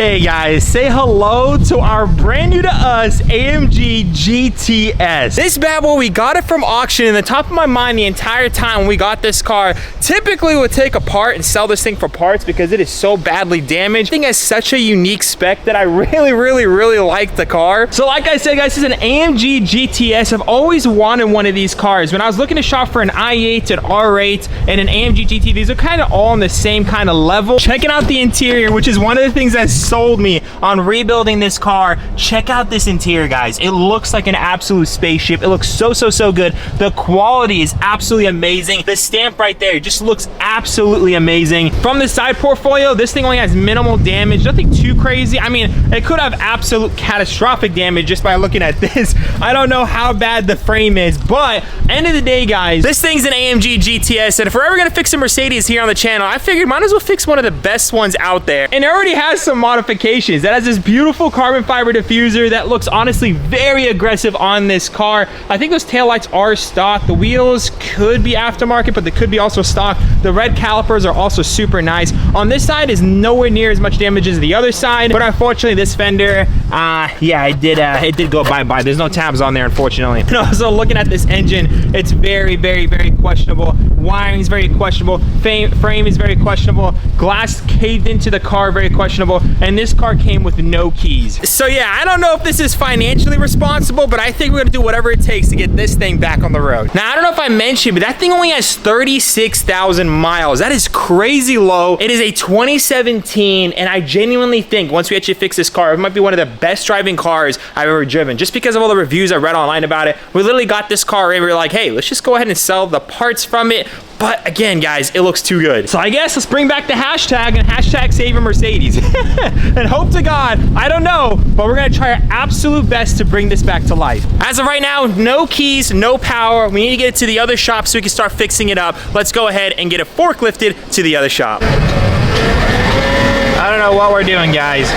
Hey guys, say hello to our brand new to us AMG GTS. This bad boy, we got it from auction. In the top of my mind the entire time when we got this car, typically we'll take apart and sell this thing for parts because it is so badly damaged. The thing has such a unique spec that I really like the car. So like I said guys, this is an AMG GTS. I've always wanted one of these cars. When I was looking to shop for an i8, an R8, and an AMG GT, these are kind of all on the same kind of level. Checking out the interior, which is one of the things that sold me on rebuilding this car. Check out this interior guys. It looks like an absolute spaceship. It looks so good. The quality is absolutely amazing. The stamp right there just looks absolutely amazing. From the side portfolio, this thing only has minimal damage, nothing too crazy. I mean, it could have absolute catastrophic damage just by looking at this. I don't know how bad the frame is, but end of the day guys, this thing's an AMG GTS, and if we're ever gonna fix a Mercedes here on the channel, I figured might as well fix one of the best ones out there. And it already has some modifications. It has this beautiful carbon fiber diffuser that looks honestly very aggressive on this car. I think those taillights are stock. The wheels could be aftermarket, but they could be also stock. The red calipers are also super nice. On this side is nowhere near as much damage as the other side, but unfortunately this fender, yeah, it did go bye-bye. There's no tabs on there, unfortunately. And also looking at this engine, it's very questionable. Wiring is very questionable. Frame is very questionable. Glass caved into the car, very questionable. And this car came with no keys. So yeah, I don't know if this is financially responsible, but I think we're gonna do whatever it takes to get this thing back on the road. Now, I don't know if I mentioned, but that thing only has 36,000 miles. That is crazy low. It is a 2017, and I genuinely think once we actually fix this car, it might be one of the best driving cars I've ever driven. Just because of all the reviews I read online about it, we literally got this car and we were like, hey, let's just go ahead and sell the parts from it. But again, guys, it looks too good. So I guess let's bring back the hashtag and hashtag save a Mercedes. And hope to God, I don't know, but we're gonna try our absolute best to bring this back to life. As of right now, no keys, no power. We need to get it to the other shop so we can start fixing it up. Let's go ahead and get it forklifted to the other shop. I don't know what we're doing, guys.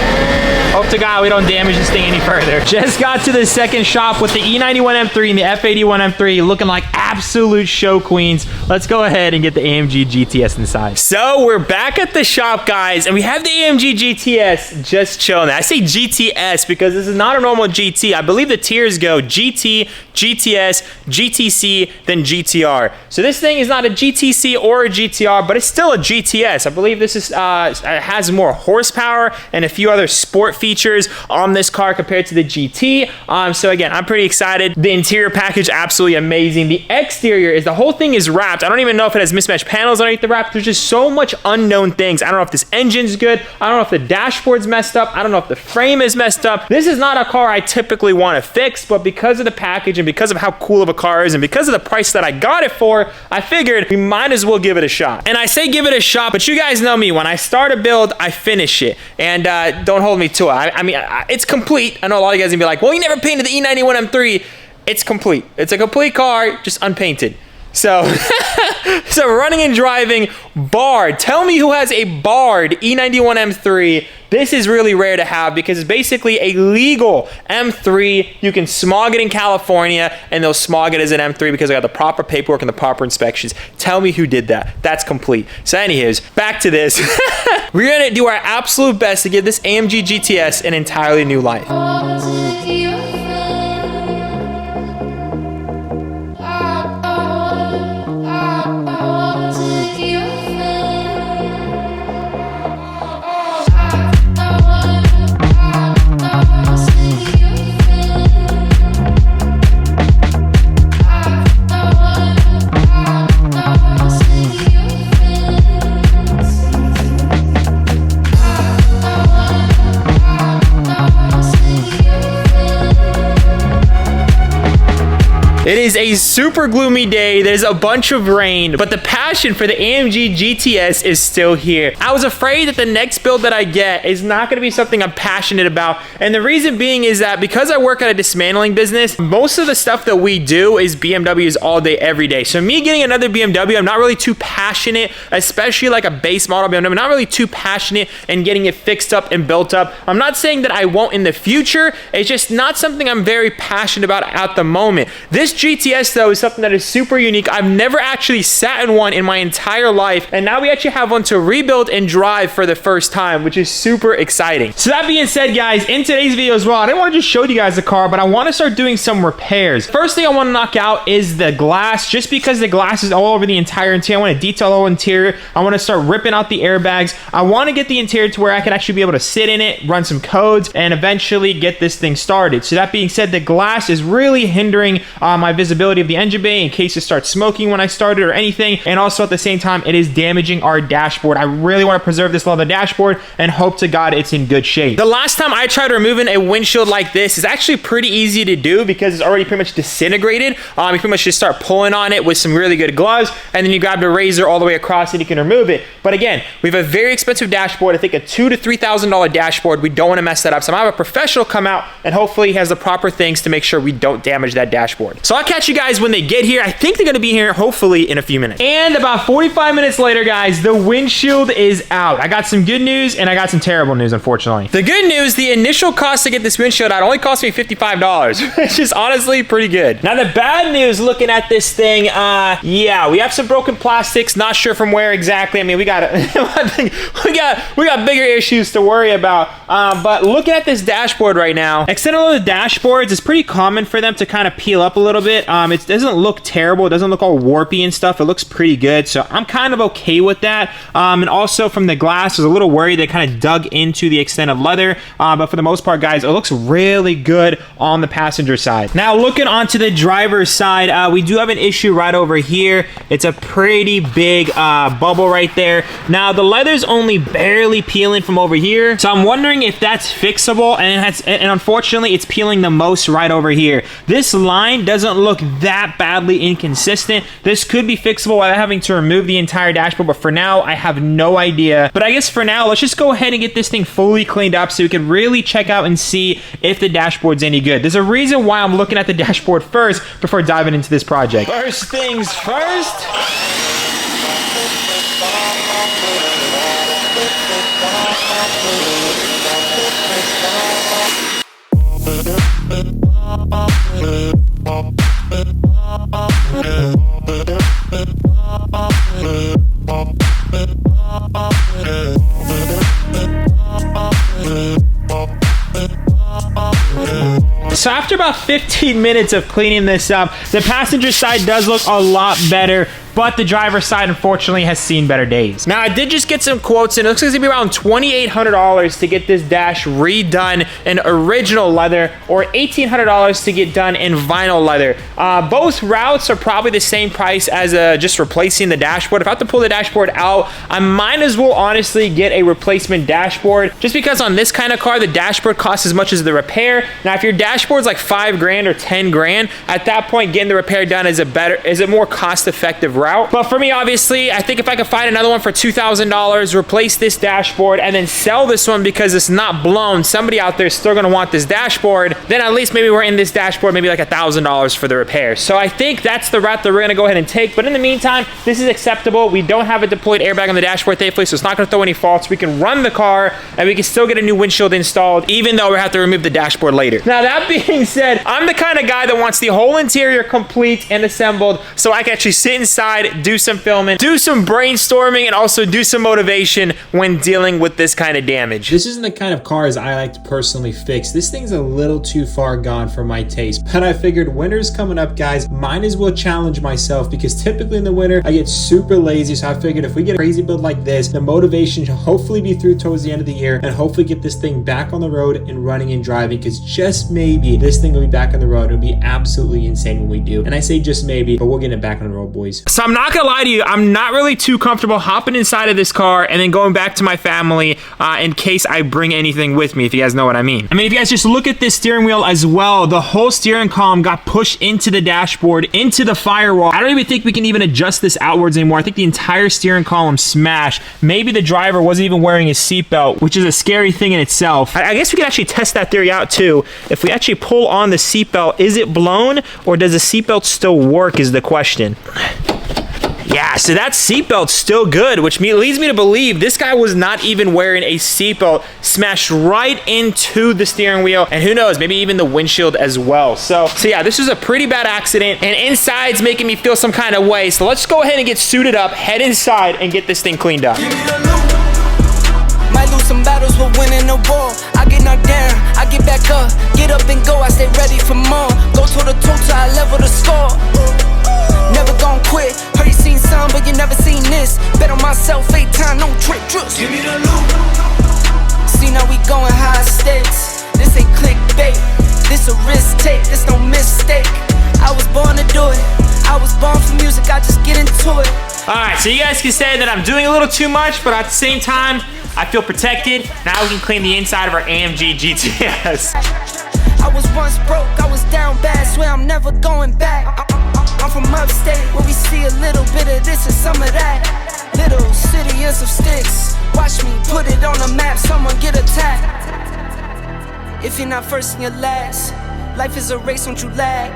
Hope to God we don't damage this thing any further. Just got to the second shop with the E91 M3 and the F81 M3 looking like absolute show queens. Let's go ahead and get the AMG GTS inside. So we're back at the shop, guys, and we have the AMG GTS just chilling. I say GTS because this is not a normal GT. I believe the tiers go GT, GTS, GTC, then GTR. So this thing is not a GTC or a GTR, but it's still a GTS. I believe this is has more horsepower and a few other sport features on this car compared to the GT. So again, I'm pretty excited. The interior package, absolutely amazing. The exterior is, the whole thing is wrapped. I don't even know if it has mismatched panels underneath the wrap. There's just so much unknown things. I don't know if this engine's good. I don't know if the dashboard's messed up. I don't know if the frame is messed up. This is not a car I typically want to fix, but because of the package and because of how cool of a car is and because of the price that I got it for, I figured we might as well give it a shot. And I say give it a shot, but you guys know me. When I start a build, I finish it. And don't hold me to it. I mean, it's complete. I know a lot of you guys are gonna be like, well, you never painted the E91 M3. It's complete. It's a complete car, just unpainted. So, so running and driving, barred. Tell me who has a barred E91 M3. This is really rare to have because it's basically a legal M3. You can smog it in California and they'll smog it as an M3 because they got the proper paperwork and the proper inspections. Tell me who did that. That's complete. So anyways, back to this. We're gonna do our absolute best to give this AMG GTS an entirely new life. It is a super gloomy day. There's a bunch of rain, but the passion for the AMG GTS is still here. I was afraid that the next build that I get is not gonna be something I'm passionate about. And the reason being is that because I work at a dismantling business, most of the stuff that we do is BMWs all day, every day. So me getting another BMW, I'm not really too passionate, especially like a base model BMW, I'm not really too passionate in getting it fixed up and built up. I'm not saying that I won't in the future. It's just not something I'm very passionate about at the moment. This GTS though is something that is super unique. I've never actually sat in one in my entire life, and now we actually have one to rebuild and drive for the first time, which is super exciting. So that being said, guys, in today's video as well, I didn't want to just show you guys the car, but I want to start doing some repairs. First thing I want to knock out is the glass, just because the glass is all over the entire interior. I want to detail the whole interior. I want to start ripping out the airbags. I want to get the interior to where I can actually be able to sit in it, run some codes, and eventually get this thing started. So that being said, the glass is really hindering my visibility of the engine bay in case it starts smoking when I start it or anything. And also at the same time, it is damaging our dashboard. I really want to preserve this leather dashboard and hope to God it's in good shape. The last time I tried removing a windshield like this is actually pretty easy to do because it's already pretty much disintegrated. You pretty much just start pulling on it with some really good gloves, and then you grab the razor all the way across and you can remove it. But again, we have a very expensive dashboard. I think a $2,000 to $3,000 dashboard. We don't want to mess that up. So I'm gonna have a professional come out and hopefully he has the proper things to make sure we don't damage that dashboard. So I'll catch you guys when they get here. I think they're gonna be here hopefully in a few minutes. And about 45 minutes later, guys, the windshield is out. I got some good news and I got some terrible news, unfortunately. The good news, the initial cost to get this windshield out only cost me $55, which is honestly pretty good. Now the bad news looking at this thing, yeah, we have some broken plastics, not sure from where exactly. I mean, we got bigger issues to worry about. But looking at this dashboard right now, extending all the dashboards, it's pretty common for them to kind of peel up a little bit. It doesn't look terrible. It doesn't look all warpy and stuff. It looks pretty good. So I'm kind of okay with that. And also from the glass, I was a little worried they kind of dug into the extended leather. But for the most part, guys, it looks really good on the passenger side. Now looking onto the driver's side, we do have an issue right over here. It's a pretty big bubble right there. Now the leather's only barely peeling from over here. So I'm wondering if that's fixable, and unfortunately it's peeling the most right over here. This line doesn't look that badly inconsistent. This could be fixable without having to remove the entire dashboard, but for now I have no idea. But I guess for now, let's just go ahead and get this thing fully cleaned up so we can really check out and see if the dashboard's any good. There's a reason why I'm looking at the dashboard first before diving into this project. First things first. So after about 15 minutes of cleaning this up, the passenger side does look a lot better, but the driver's side, unfortunately, has seen better days. Now, I did just get some quotes, and it looks like it's gonna be around $2,800 to get this dash redone in original leather, or $1,800 to get done in vinyl leather. Both routes are probably the same price as just replacing the dashboard. If I have to pull the dashboard out, I might as well honestly get a replacement dashboard, just because on this kind of car, the dashboard costs as much as the repair. Now, if your dashboard's like 5 grand or 10 grand, at that point, getting the repair done is a more cost-effective route. But for me, obviously, I think if I could find another one for $2,000, replace this dashboard, and then sell this one because it's not blown, somebody out there is still gonna want this dashboard, then at least maybe we're in this dashboard maybe like $1,000 for the repair. So I think that's the route that we're gonna go ahead and take. But in the meantime, this is acceptable. We don't have a deployed airbag on the dashboard, thankfully, so it's not gonna throw any faults. We can run the car, and we can still get a new windshield installed, even though we have to remove the dashboard later. Now, that being said, I'm the kind of guy that wants the whole interior complete and assembled so I can actually sit inside, do some filming, do some brainstorming, and also do some motivation when dealing with this kind of damage. This isn't the kind of cars I like to personally fix. This thing's a little too far gone for my taste, but I figured winter's coming up, guys. Might as well challenge myself, because typically in the winter I get super lazy. So I figured if we get a crazy build like this, the motivation should hopefully be through towards the end of the year, and hopefully get this thing back on the road and running and driving, because just maybe this thing will be back on the road. It'll be absolutely insane when we do. And I say just maybe, but we'll get it back on the road, boys. So I'm not gonna lie to you, I'm not really too comfortable hopping inside of this car and then going back to my family in case I bring anything with me, if you guys know what I mean. I mean, if you guys just look at this steering wheel as well, the whole steering column got pushed into the dashboard, into the firewall. I don't even think we can even adjust this outwards anymore. I think the entire steering column smashed. Maybe the driver wasn't even wearing his seatbelt, which is a scary thing in itself. I guess we could actually test that theory out too. If we actually pull on the seatbelt, is it blown, or does the seatbelt still work is the question. Yeah, so that seatbelt's still good, which leads me to believe this guy was not even wearing a seatbelt, smashed right into the steering wheel, and who knows, maybe even the windshield as well. So yeah, this was a pretty bad accident, and inside's making me feel some kind of way. So let's go ahead and get suited up, head inside, and get this thing cleaned up. Might lose some battles, but winning the war. I get knocked down, I get back up, get up and go, I stay ready for more. Go toe to toe till I level the score. Never gon' quit. Heard you seen some, but you never seen this. Bet on myself 8 times, no trick, trust. Give me the loot. See now we going high stakes. This ain't clickbait. This a risk take, this no mistake. I was born to do it. I was born for music, I just get into it. Alright, so you guys can say that I'm doing a little too much, but at the same time, I feel protected. Now we can clean the inside of our AMG GTS. I was once broke, I was down bad, swear I'm never going back. I'm from upstate, where we see a little bit of this and some of that. Little city is of sticks. Watch me put it on the map, someone get attacked. If you're not first and you're last, life is a race, don't you lag.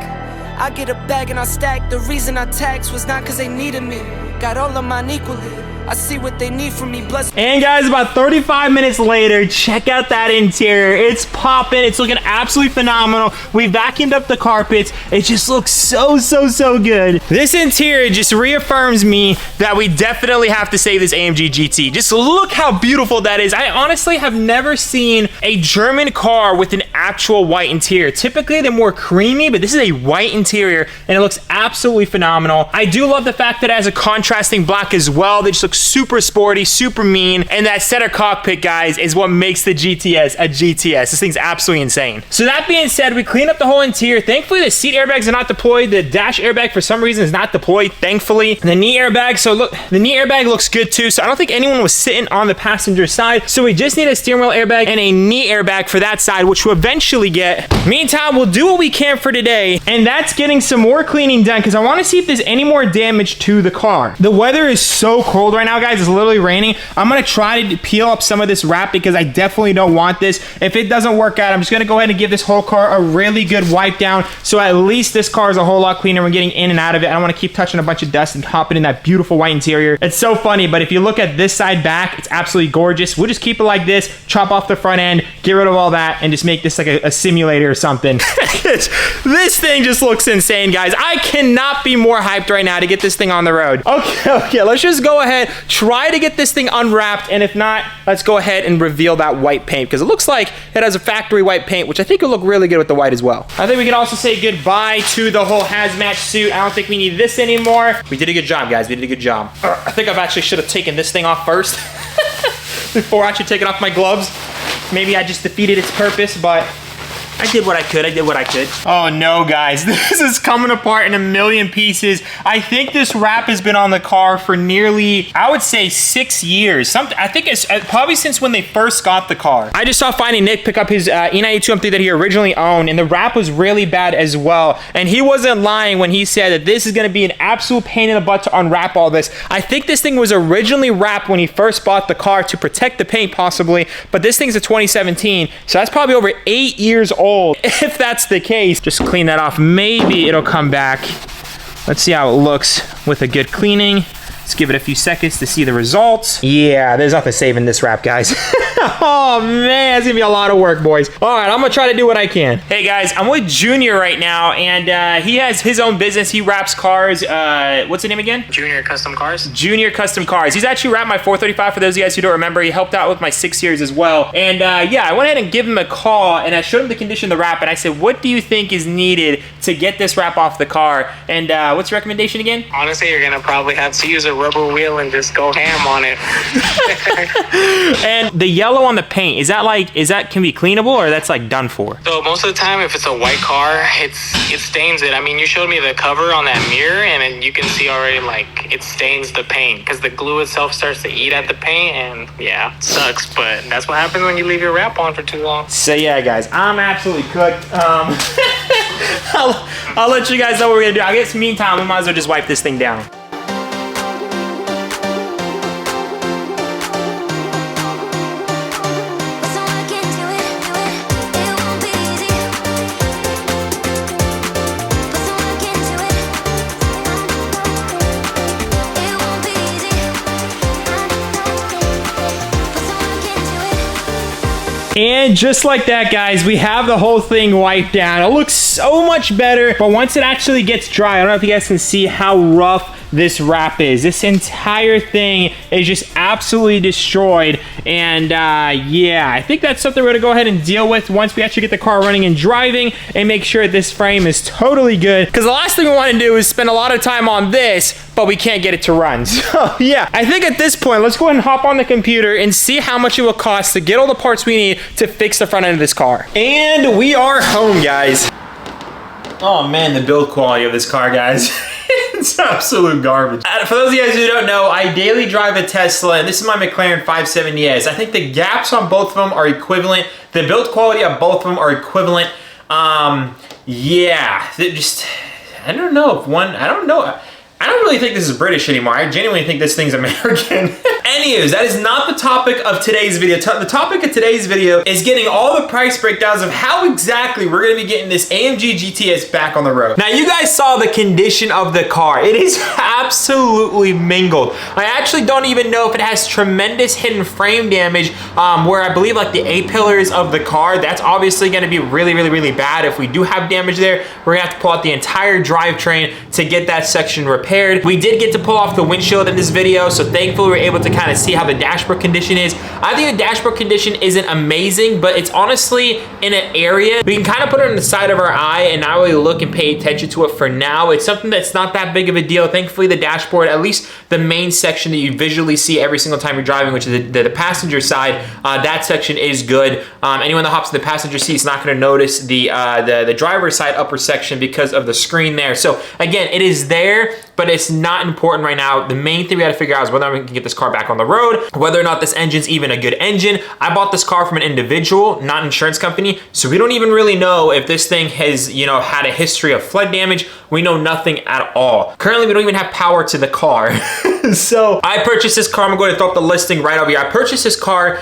I get a bag and I stack. The reason I taxed was not cause they needed me. Got all of mine equally. I see what they need from me. Bless. And guys, about 35 minutes later, check out that interior. It's popping. It's looking absolutely phenomenal. We vacuumed up the carpets. It just looks so good. This interior just reaffirms me that we definitely have to save this AMG GT. Just look how beautiful that is. I honestly have never seen a German car with an actual white interior. Typically, they're more creamy, but this is a white interior, and it looks absolutely phenomenal. I do love the fact that it has a contrasting black as well. They just look super sporty, super mean, and that center cockpit, guys, is what makes the GTS a GTS. This thing's absolutely insane. So that being said, we cleaned up the whole interior. Thankfully, the seat airbags are not deployed. The dash airbag, for some reason, is not deployed, thankfully. The knee airbag, so look, the knee airbag looks good too, so I don't think anyone was sitting on the passenger side, so we just need a steering wheel airbag and a knee airbag for that side, which we'll eventually get. Meantime, we'll do what we can for today, and that's getting some more cleaning done, because I want to see if there's any more damage to the car. The weather is so cold right now, guys. It's literally raining. I'm gonna try to peel up some of this wrap because I definitely don't want this. If it doesn't work out, I'm just gonna go ahead and give this whole car a really good wipe down, so at least this car is a whole lot cleaner. We're getting in and out of it. I don't want to keep touching a bunch of dust and hopping in that beautiful white interior. It's so funny, but if you look at this side back, it's absolutely gorgeous. We'll just keep it like this, chop off the front end, get rid of all that, and just make this like a simulator or something. This thing just looks insane, guys. I cannot be more hyped right now to get this thing on the road. Okay, let's just go ahead, try to get this thing unwrapped, and if not, let's go ahead and reveal that white paint, because it looks like it has a factory white paint, which I think will look really good with the white as well. I think we can also say goodbye to the whole hazmat suit. I don't think we need this anymore. We did a good job, guys. We did a good job. I think I've actually should have taken this thing off first before actually taking off my gloves. Maybe I just defeated its purpose, but I did what I could. Oh no, guys, this is coming apart in a million pieces. I think this wrap has been on the car for nearly, I would say, 6 years. I think it's probably since when they first got the car. I just saw Finding Nick pick up his E92 M3 that he originally owned, and the wrap was really bad as well. And he wasn't lying when he said that this is gonna be an absolute pain in the butt to unwrap all this. I think this thing was originally wrapped when he first bought the car to protect the paint possibly, but this thing's a 2017, so that's probably over 8 years old. If that's the case, just clean that off. Maybe it'll come back. Let's see how it looks with a good cleaning. Let's give it a few seconds to see the results. Yeah, there's nothing saving this wrap, guys. Oh man, it's gonna be a lot of work, boys. All right, I'm gonna try to do what I can. Hey guys, I'm with Junior right now, and he has his own business. He wraps cars. What's the name again? Junior Custom Cars. Junior Custom Cars. He's actually wrapped my 435 for those of you guys who don't remember. He helped out with my 6 years as well. And yeah, I went ahead and gave him a call, and I showed him the condition of the wrap, and I said, what do you think is needed to get this wrap off the car? And what's your recommendation again? Honestly, you're gonna probably have to use a rubber wheel and just go ham on it. And the yellow on the paint, is that can be cleanable, or that's like done for? So most of the time, if it's a white car, it stains it. I mean, you showed me the cover on that mirror, and then you can see already like it stains the paint because the glue itself starts to eat at the paint, and yeah, it sucks. But that's what happens when you leave your wrap on for too long. So yeah, guys, I'm absolutely cooked. I'll let you guys know what we're gonna do. I guess meantime, we might as well just wipe this thing down. And just like that, guys, we have the whole thing wiped down. It looks so much better, but once it actually gets dry, I don't know if you guys can see how rough this wrap is. This entire thing is just absolutely destroyed. And yeah, I think that's something we're gonna go ahead and deal with once we actually get the car running and driving and make sure this frame is totally good. Because the last thing we want to do is spend a lot of time on this, but we can't get it to run. So yeah, I think at this point, let's go ahead and hop on the computer and see how much it will cost to get all the parts we need to fix the front end of this car. And we are home, guys. Oh man, the build quality of this car, guys. It's absolute garbage. For those of you guys who don't know, I daily drive a Tesla, and this is my McLaren 570S. I think the gaps on both of them are equivalent. The build quality of both of them are equivalent. Yeah, I don't know if I don't know. I don't really think this is British anymore. I genuinely think this thing's American. Anyways, that is not the topic of today's video. The topic of today's video is getting all the price breakdowns of how exactly we're gonna be getting this AMG GTS back on the road. Now, you guys saw the condition of the car. It is absolutely mingled. I actually don't even know if it has tremendous hidden frame damage, where I believe like the A-pillars of the car, that's obviously gonna be really, really, really bad. If we do have damage there, we're gonna have to pull out the entire drivetrain to get that section repaired. We did get to pull off the windshield in this video, so thankfully we're able to kind of see how the dashboard condition is. I think the dashboard condition isn't amazing, but it's honestly in an area we can kind of put it on the side of our eye and not really look and pay attention to it for now. It's something that's not that big of a deal. Thankfully, the dashboard, at least the main section that you visually see every single time you're driving, which is the passenger side, that section is good. Anyone that hops in the passenger seat is not going to notice the driver's side upper section because of the screen there. So again, it is there, but it's not important right now. The main thing we gotta figure out is whether or not we can get this car back on the road, whether or not this engine's even a good engine. I bought this car from an individual, not an insurance company, so we don't even really know if this thing has, you know, had a history of flood damage. We know nothing at all. Currently, we don't even have power to the car. So I purchased this car. I'm going to throw up the listing right over here. I purchased this car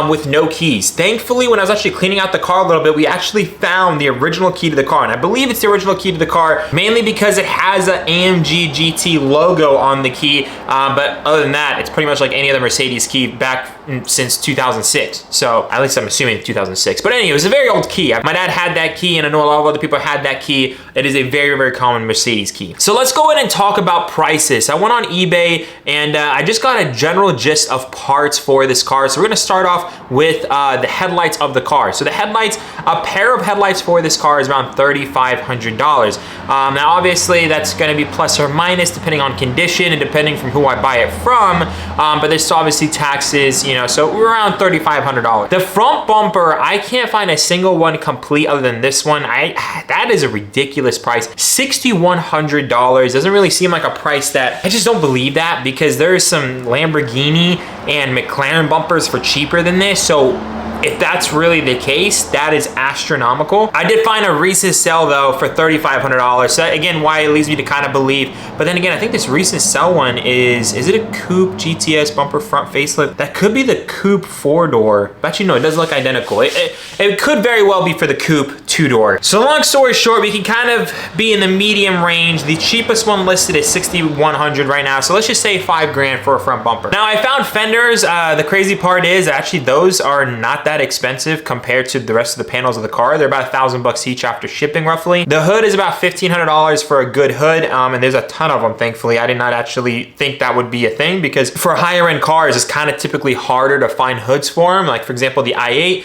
with no keys. Thankfully, when I was actually cleaning out the car a little bit, we actually found the original key to the car. And I believe it's the original key to the car, mainly because it has an AMG GT logo on the key. But other than that, it's pretty much like any other Mercedes key back since 2006. So at least I'm assuming 2006. But anyway, it was a very old key. My dad had that key, and I know a lot of other people had that key. It is a very, very common Mercedes key. So let's go ahead and talk about prices. I went on eBay and I just got a general gist of parts for this car. So we're gonna start off with the headlights of the car. So the headlights, a pair of headlights for this car is around $3,500. Now obviously that's gonna be plus or minus depending on condition and depending from who I buy it from. But there's obviously taxes, you know, so we're around $3,500. The front bumper, I can't find a single one complete other than this one. That is a ridiculous price. $6,100 doesn't really seem like a price that, I just don't believe that, because there's some Lamborghini and McLaren bumpers for cheaper than this. So if that's really the case, that is astronomical. I did find a recent sell though for $3,500. So again, why it leads me to kind of believe. But then again, I think this recent sell one is it a coupe GTS bumper front facelift? That could be the coupe 4-door. But actually no, it doesn't look identical. It could very well be for the coupe 2-door. So long story short, we can kind of be in the medium range. The cheapest one listed is $6,100 right now. So let's just say $5 grand for a front bumper. Now I found fenders. The crazy part is actually those are not that expensive compared to the rest of the panels of the car. They're about $1,000 each after shipping roughly. The hood is about $1,500 for a good hood, and there's a ton of them, thankfully. I did not actually think that would be a thing because for higher end cars, it's kind of typically harder to find hoods for them. Like for example, the i8,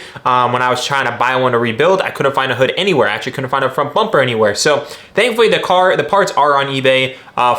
when I was trying to buy one to rebuild, I couldn't find a hood anywhere. I actually couldn't find a front bumper anywhere. So thankfully the parts are on eBay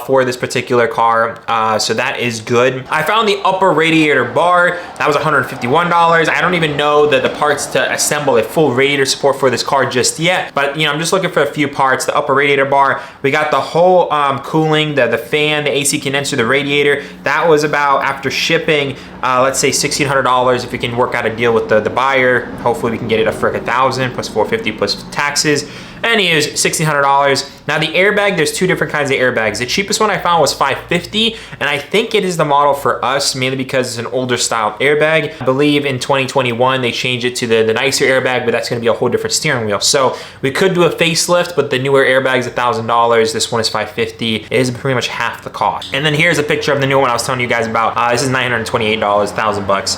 for this particular car, so that is good. I found the upper radiator bar. That was $151. I don't even know the parts to assemble a full radiator support for this car just yet, but you know, I'm just looking for a few parts. The upper radiator bar, we got the whole cooling, the fan, the AC condenser, the radiator. That was about, after shipping, let's say $1,600 if we can work out a deal with the buyer. Hopefully we can get it a frick $1,000 plus $450 plus taxes. Anyways, $1,600. Now the airbag, there's two different kinds of airbags. The cheapest one I found was $550, and I think it is the model for us, mainly because it's an older style airbag. I believe in 2021 they changed it to the nicer airbag, but that's gonna be a whole different steering wheel. So we could do a facelift, but the newer airbag is $1,000. This one is $550. It is pretty much half the cost. And then here's a picture of the new one I was telling you guys about. This is $928, $1,000 bucks.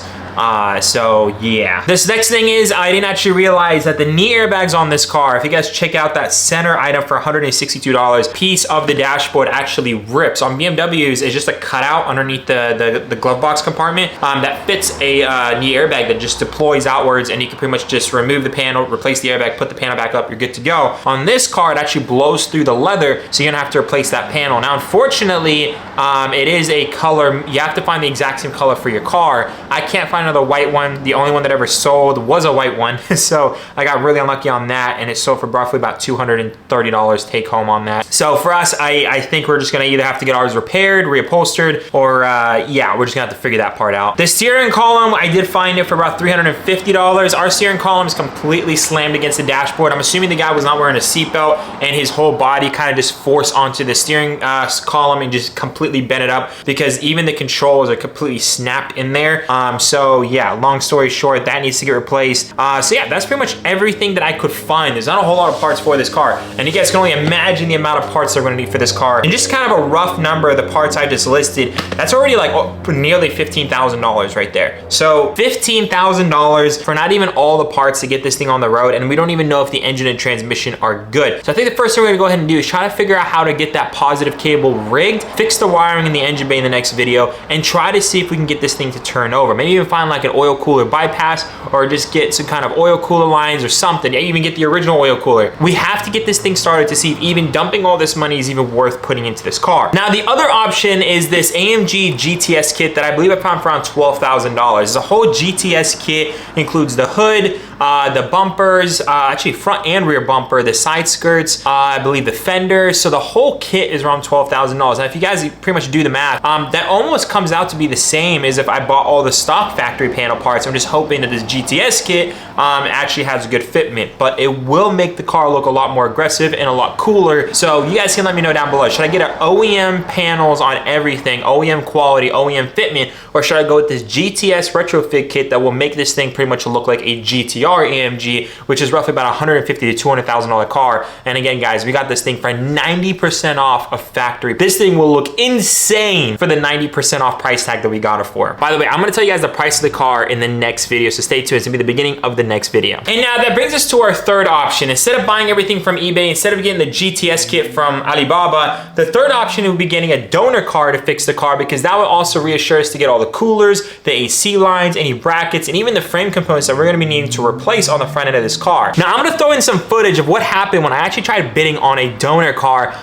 So yeah. This next thing is, I didn't actually realize that the knee airbags on this car, if you guys check out that center item for $162, piece of the dashboard actually rips. On BMWs, it's just a cutout underneath the glove box compartment that fits a knee airbag that just deploys outwards, and you can pretty much just remove the panel, replace the airbag, put the panel back up, you're good to go. On this car, it actually blows through the leather, so you're gonna have to replace that panel. Now, unfortunately, it is a color, you have to find the exact same color for your car. I can't find another white one. The only one that ever sold was a white one, so I got really unlucky on that, and it sold for roughly about $230 take home on that. So for us, I think we're just gonna either have to get ours repaired, reupholstered, or yeah, we're just gonna have to figure that part out. The steering column, I did find it for about $350. Our steering column is completely slammed against the dashboard. I'm assuming the guy was not wearing a seatbelt, and his whole body kind of just forced onto the steering column and just completely bent it up, because even the controls are completely snapped in there. So yeah, long story short, that needs to get replaced. So yeah, that's pretty much everything that I could find. There's not a whole lot of parts for this car, and you guys can only imagine the amount of parts they're gonna need for this car. And just kind of a rough number of the parts I just listed, that's already like nearly $15,000 right there. So $15,000 for not even all the parts to get this thing on the road, and we don't even know if the engine and transmission are good. So I think the first thing we're gonna go ahead and do is try to figure out how to get that positive cable rigged, fix the wiring in the engine bay in the next video, and try to see if we can get this thing to turn over. Maybe even find like an oil cooler bypass, or just get some kind of oil cooler lines or something. Yeah, even get the original oil cooler. We have to get this thing started to see if even dumping all this money is even worth putting into this car. Now, the other option is this AMG GTS kit that I believe I found for around $12,000. The whole GTS kit includes the hood, the bumpers, actually front and rear bumper, the side skirts, I believe the fenders. So the whole kit is around $12,000. Now, if you guys pretty much do the math, that almost comes out to be the same as if I bought all the stock factory panel parts. I'm just hoping that this GTS kit actually has a good fitment, but it will make the car look a lot more aggressive and a lot cooler. So you guys can let me know down below. Should I get an OEM panels on everything, OEM quality, OEM fitment, or should I go with this GTS retrofit kit that will make this thing pretty much look like a GTR AMG, which is roughly about $150,000 to $200,000 car. And again, guys, we got this thing for 90% off of factory. This thing will look insane for the 90% off price tag that we got it for. By the way, I'm gonna tell you guys the price of the car in the next video, so stay tuned. It's gonna be the beginning of the next video. And now that brings us to our third option. Instead of buying everything from eBay, instead of getting the GTS kit from Alibaba, the third option would be getting a donor car to fix the car, because that will also reassure us to get all the coolers, the AC lines, any brackets, and even the frame components that we're gonna be needing to replace on the front end of this car. Now, I'm gonna throw in some footage of what happened when I actually tried bidding on a donor car.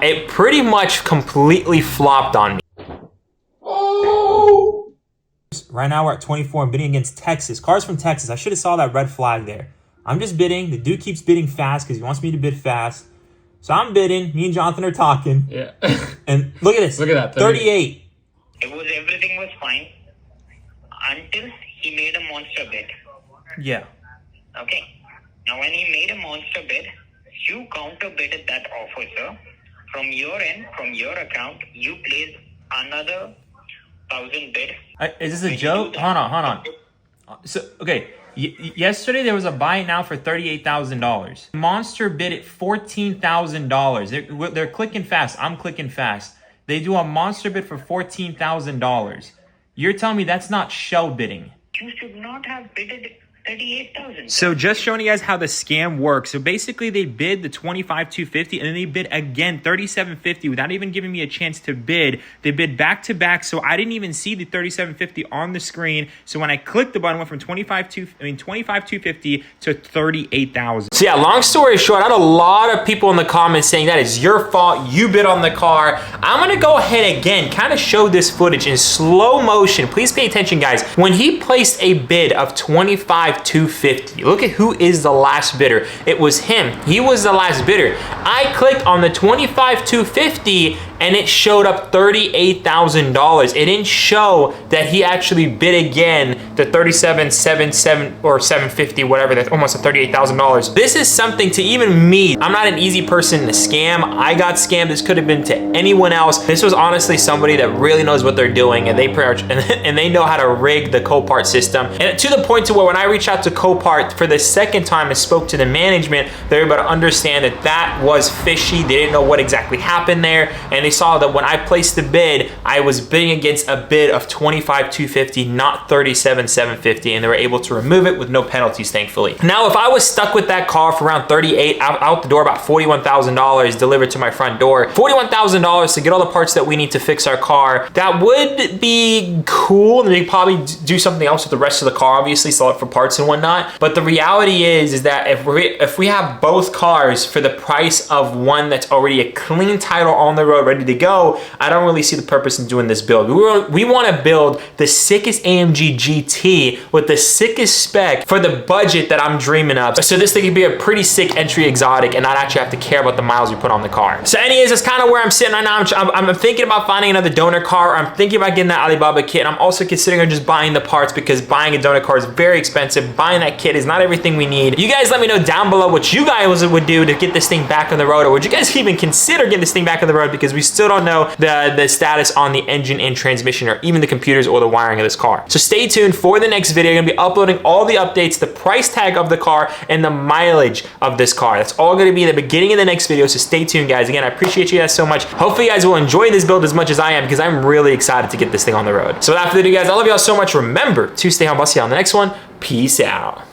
It pretty much completely flopped on me. Oh! Right now we're at 24. I'm bidding against Texas. Cars from Texas. I should have saw that red flag there. I'm just bidding. The dude keeps bidding fast because he wants me to bid fast. So I'm bidding. Me and Jonathan are talking. Yeah. And look at this. Look at that. 38. Everything was fine until he made a monster bid. Yeah. Okay. Now, when he made a monster bid, you counter bidded that offer, sir. From your end, from your account, you placed another 1,000 bid. Is this a joke? Hold on. So, okay. Yesterday there was a buy it now for $38,000. Monster bid at $14,000. They're clicking fast. I'm clicking fast. They do a monster bid for $14,000. You're telling me that's not shell bidding? You should not have bidded 38,000. So just showing you guys how the scam works. So basically they bid the $25,250 and then they bid again $37.50 without even giving me a chance to bid. They bid back to back, so I didn't even see the $37.50 on the screen. So when I clicked the button, it went from $25,250 to $38,000. So yeah, long story short, I had a lot of people in the comments saying that is your fault. You bid on the car. I'm gonna go ahead again, kind of show this footage in slow motion. Please pay attention, guys. When he placed a bid of $25,250, look at who is the last bidder. It was him. He was the last bidder. I clicked on the $25,250 and it showed up $38,000. It didn't show that he actually bid again the $37,770 or $750, whatever. That's almost a $38,000. This is something to even me. I'm not an easy person to scam. I got scammed. This could have been to anyone else. This was honestly somebody that really knows what they're doing, and they know how to rig the Copart system. And to the point to where when I reached out to Copart for the second time and spoke to the management, they were able to understand that that was fishy. They didn't know what exactly happened there, and they saw that when I placed the bid, I was bidding against a bid of $25,250, not $37,770. $750, and they were able to remove it with no penalties, thankfully. Now, if I was stuck with that car for around 38 out the door, about $41,000 delivered to my front door, $41,000 to get all the parts that we need to fix our car, that would be cool. And we could probably do something else with the rest of the car, obviously sell it for parts and whatnot. But the reality is that if we have both cars for the price of one that's already a clean title on the road, ready to go, I don't really see the purpose in doing this build. We want to build the sickest AMG GT with the sickest spec for the budget that I'm dreaming of. So this thing could be a pretty sick entry exotic and not actually have to care about the miles we put on the car. So anyways, that's kind of where I'm sitting right now. I'm thinking about finding another donor car. I'm thinking about getting that Alibaba kit. And I'm also considering just buying the parts because buying a donor car is very expensive. Buying that kit is not everything we need. You guys let me know down below what you guys would do to get this thing back on the road, or would you guys even consider getting this thing back on the road, because we still don't know the status on the engine and transmission, or even the computers or the wiring of this car. So stay tuned for the next video. I'm gonna be uploading all the updates, the price tag of the car, and the mileage of this car. That's all gonna be in the beginning of the next video, so stay tuned, guys. Again, I appreciate you guys so much. Hopefully you guys will enjoy this build as much as I am, because I'm really excited to get this thing on the road. So without further ado, guys, I love y'all so much. Remember to stay humble. See you on the next one. Peace out.